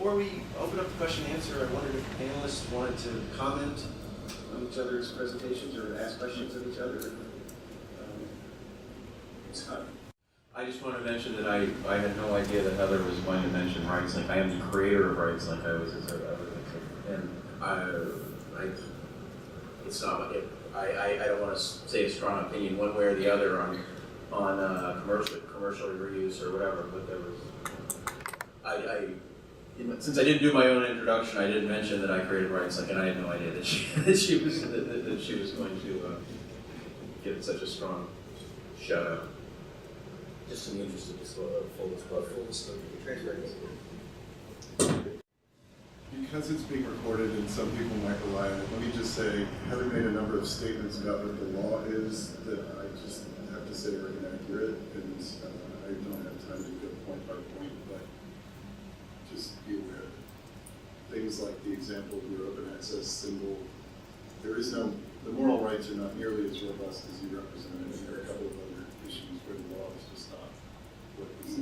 before we open up the question and answer, I wondered if the panelists wanted to comment on each other's presentations or ask questions of each other. Scott. I just want to mention that I had no idea that Heather was going to mention RightsLink. I am the creator of RightsLink. It's not. I don't want to say a strong opinion one way or the other on commercial reuse or whatever. But there was since I didn't do my own introduction, I didn't mention that I created RightsLink, and I had no idea that she was going to give such a strong shout out. Just in the interest of full disclosure, transparency. Because it's being recorded and some people might rely on it, let me just say, Heather made a number of statements about what the law is that I just have to say are inaccurate, and I don't have time to go point by point, but just be aware. Things like the example of your open access symbol, the moral rights are not nearly as robust as you represented, and there are a couple of other issues where the law is just not what it is.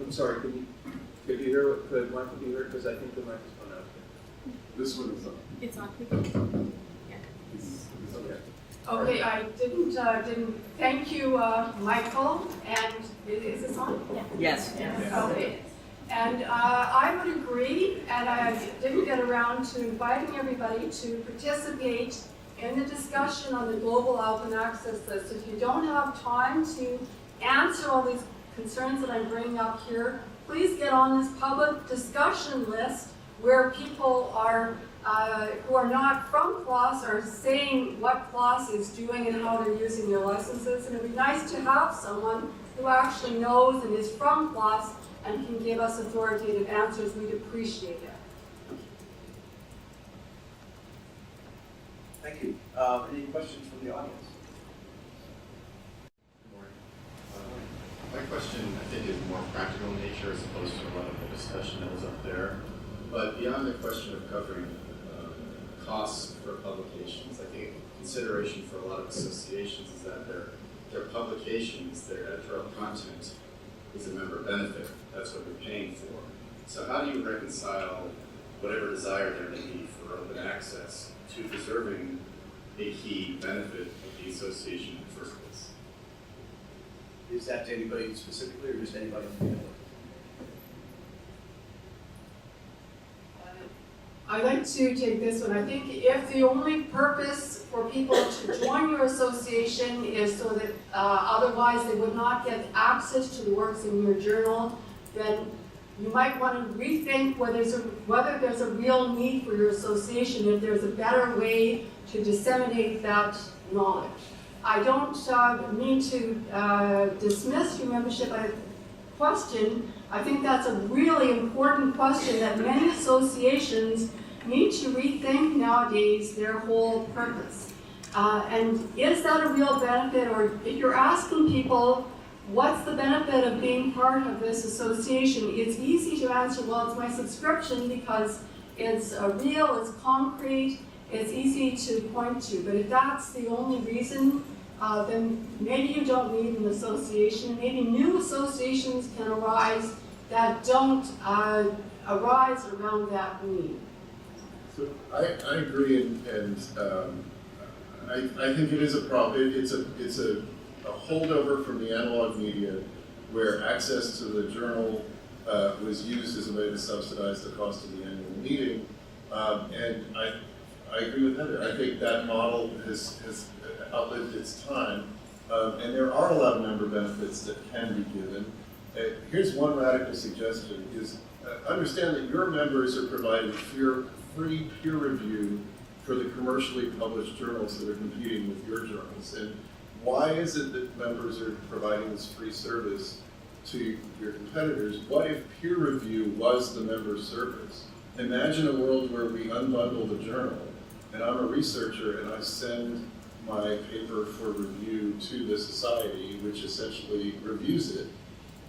I'm sorry, could you hear what, Michael, do you hear? Because I think the microphone out here. This one is on. It's on. Yeah. It's Okay. Okay, I didn't thank you, Michael, and is this on? Yeah. Yes. Okay. And I would agree, and I didn't get around to inviting everybody to participate in the discussion on the global open access list. If you don't have time to answer all these concerns that I'm bringing up here, please get on this public discussion list where people are who are not from CLOS are saying what CLOS is doing and how they're using their licenses. And it would be nice to have someone who actually knows and is from CLOS and can give us authoritative answers. We'd appreciate it. Thank you. Any questions from the audience? Good morning. My question, I think, is more practical in nature as opposed to a lot of the discussion that was up there. But beyond the question of covering costs for publications, I think consideration for a lot of associations is that their publications, their editorial content, is a member benefit. That's what they're paying for. So how do you reconcile whatever desire there may be for open access to preserving a key benefit of the association in the first place? Is that to anybody specifically, or just anybody on the panel? I'd like to take this one. I think if the only purpose for people to join your association is so that otherwise they would not get access to the works in your journal, then you might want to rethink whether there's a real need for your association, if there's a better way to disseminate that knowledge. I don't mean to dismiss your membership question. I think that's a really important question that many associations need to rethink nowadays their whole purpose. And is that a real benefit? Or if you're asking people, what's the benefit of being part of this association? It's easy to answer, well, it's my subscription because it's real, it's concrete, it's easy to point to. But if that's the only reason, then maybe you don't need an association. Maybe new associations can arise that don't arise around that need. So I agree, and I think it is a problem. It's a holdover from the analog media, where access to the journal was used as a way to subsidize the cost of the annual meeting. And I agree with Heather. I think that model has outlived its time, and there are a lot of member benefits that can be given. Here's one radical suggestion: is understand that your members are provided free peer review for the commercially published journals that are competing with your journals. And why is it that members are providing this free service to your competitors? What if peer review was the member service? Imagine a world where we unbundle the journal, and I'm a researcher and I send my paper for review to the society, which essentially reviews it.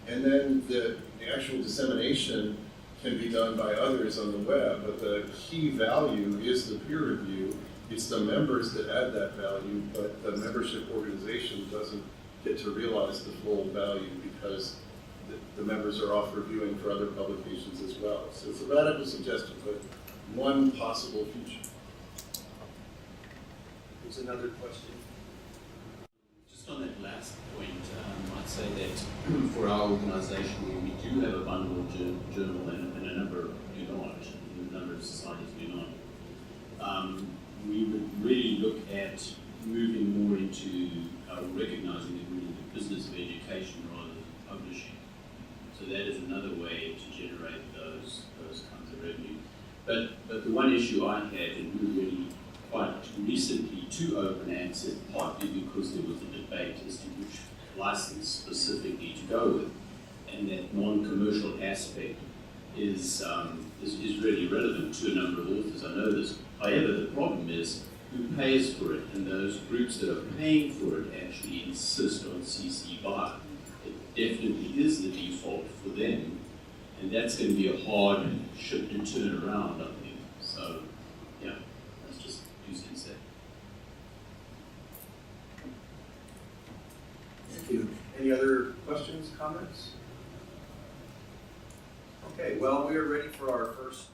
And then the actual dissemination can be done by others on the web, but the key value is the peer review. It's the members that add that value, but the membership organization doesn't get to realize the full value because the members are off reviewing for other publications as well. So it's a radical suggestion, but one possible future. There's another question. Just on that last point, I'd say that for our organisation, we do have a bundled journal and a number do not, and a number of societies do not. We would really look at moving more into recognising that we're in the business of education rather than publishing. So that is another way to generate those kinds of revenue. But the one issue I had, and we were really quite recently to open access, partly because there was a debate as to which license specifically to go with, and that non-commercial aspect is really relevant to a number of authors. I know this. However, the problem is who pays for it, and those groups that are paying for it actually insist on CC BY. It definitely is the default for them, and that's going to be a hard ship to turn around, I think. So, yeah, that's just 2 cents there. Thank you. Any other questions, comments? Okay, well, we are ready for our first